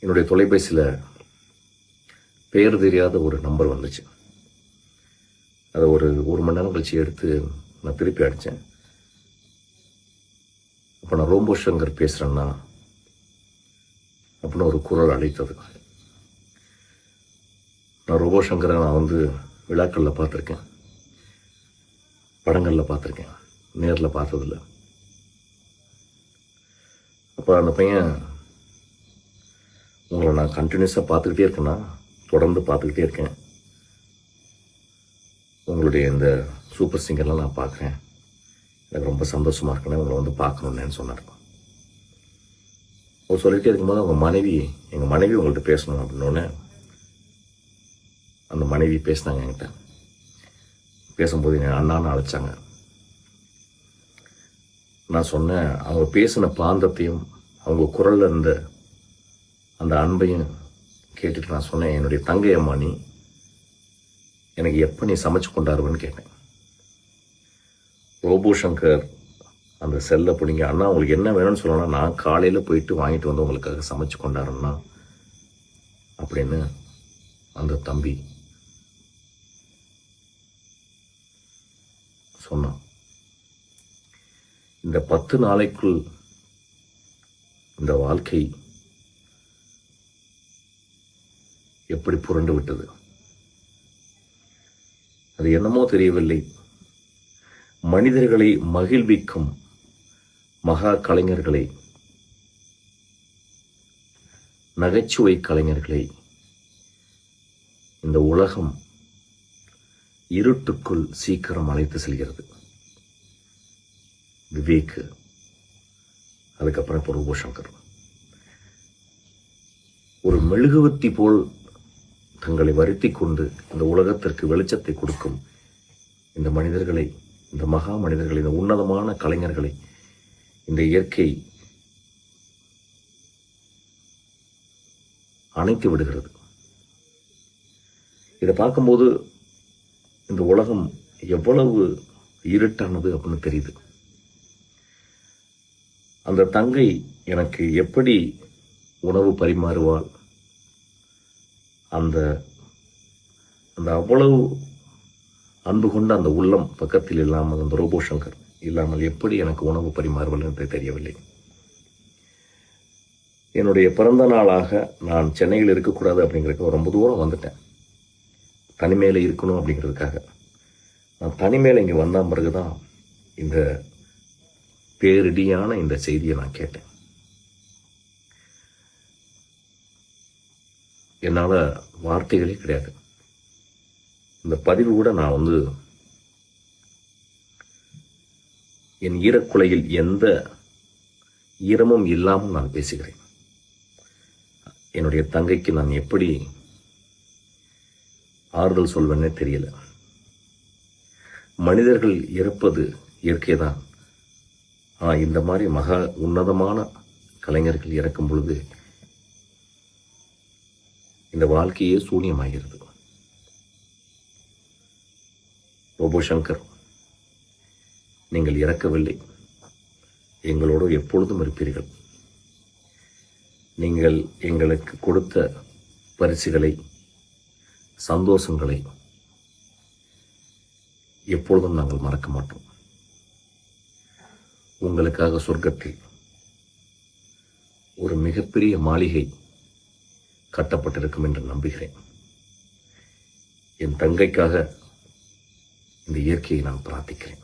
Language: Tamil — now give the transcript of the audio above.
என்னுடைய தொலைபேசியில் பெயர் தெரியாத ஒரு நம்பர் வந்துச்சு. அதை ஒரு மணி நேரம் கழிச்சு எடுத்து நான் திருப்பி அடித்தேன். அப்போ நான் ரோம்போ சங்கர் பேசுகிறேன்னா அப்படின்னு ஒரு குரல் அழைத்தது. நான் ரோம்போ சங்கரை நான் விழாக்களில் பார்த்துருக்கேன், படங்களில் பார்த்துருக்கேன், நேரில் பார்த்ததில்ல. அப்போ அந்த பையன், உங்களை நான் கண்டினியூஸாக பார்த்துக்கிட்டே இருக்கேன்னா, தொடர்ந்து பார்த்துக்கிட்டே இருக்கேன், உங்களுடைய இந்த சூப்பர் சிங்கர்லாம் நான் பார்க்குறேன், எனக்கு ரொம்ப சந்தோஷமாக இருக்குன்னு உங்களை பார்க்கணுன்னு சொன்னார். அவர் சொல்லிகிட்டே இருக்கும்போது எங்கள் மனைவி உங்கள்கிட்ட பேசணும் அப்படின்னோடனே அந்த மனைவி பேசினாங்க என்கிட்ட. பேசும்போது என் அண்ணான்னு அழைச்சாங்க. நான் சொன்னேன், அவங்க பேசின பாந்தத்தையும் அவங்க குரலில் இருந்த அந்த அன்பையும் கேட்டுட்டு நான் சொன்னேன், என்னுடைய தங்கை அம்மா நீ, எனக்கு எப்போ நீ சமைச்சு கொண்டாருவன்னு கேட்டேன். ரோபோ சங்கர் அந்த செல்லை பிடிங்க, அண்ணா உங்களுக்கு என்ன வேணும்னு சொல்லணும்னா நான் காலையில் போயிட்டு வாங்கிட்டு வந்து உங்களுக்காக சமைச்சு கொண்டாருன்னா அப்படின்னு அந்த தம்பி சொன்னான். இந்த 10 நாளைக்குள் இந்த வாழ்க்கை எப்படி புரண்டு விட்டது, அது என்னமோ தெரியவில்லை. மனிதர்களை மகிழ்விக்கும் மகா கலைஞர்களை, நகைச்சுவை கலைஞர்களை இந்த உலகம் இருட்டுக்குள் சீக்கிரம் அழைத்து செல்கிறது. விவேக், அதுக்கப்புறம் இப்போ ரோபோ சங்கர் ஒரு மெழுகுவர்த்தி போல் தங்களை வருத்தி கொண்டு இந்த உலகத்திற்கு வெளிச்சத்தை கொடுக்கும் இந்த மனிதர்களை, இந்த மகா மனிதர்களை, இந்த உன்னதமான கலைஞர்களை இந்த இயற்கை அணைத்து விடுகிறது. இதை பார்க்கும்போது இந்த உலகம் எவ்வளவு இருட்டானது அப்படின்னு தெரியுது. அந்த தங்கை எனக்கு எப்படி உணவு பரிமாறுவாள், அந்த அந்த அவ்வளவு அன்பு கொண்ட அந்த உள்ளம் பக்கத்தில் இல்லாமல், அந்த ரோபோ சங்கர் இல்லாமல் எப்படி எனக்கு உணவு பரிமாறுவாள் என்று தெரியவில்லை. என்னுடைய பிறந்த நாளாக நான் சென்னையில் இருக்கக்கூடாது அப்படிங்கிறதுக்கு ரொம்ப தூரம் வந்துட்டேன். தனிமையில் இருக்கணும் அப்படிங்கிறதுக்காக நான் தனிமையில் இங்கே வந்த பிறகுதான் இந்த பேரிடியான இந்த செய்தியை நான் கேட்டேன். என்னால் வார்த்தைகளே கிடையாது. இந்த பதிவு கூட நான் என் ஈரக்குலையில் எந்த ஈரமும் இல்லாமல் நான் பேசுகிறேன். என்னுடைய தங்கைக்கு நான் எப்படி ஆறுதல் சொல்வேன்னே தெரியல. மனிதர்கள் இறப்பது இயற்கைதான். ஆனால் இந்த மாதிரி மகா உன்னதமான கலைஞர்கள் இறக்கும் பொழுது இந்த வாழ்க்கையே சூன்யமாகிறது. ரோபோ சங்கர், நீங்கள் இறக்கவில்லை, எங்களோடு எப்பொழுதும் இருப்பீர்கள். நீங்கள் எங்களுக்கு கொடுத்த பரிசுகளை, சந்தோஷங்களை எப்பொழுதும் நாங்கள் மறக்க மாட்டோம். உங்களுக்காக சொர்க்கத்தில் ஒரு மிகப்பெரிய மாளிகை கட்டப்பட்டிருக்கும் என்று நம்புகிறேன். என் தங்கைக்காக இந்த இயற்கையை நான் பிரார்த்திக்கிறேன்.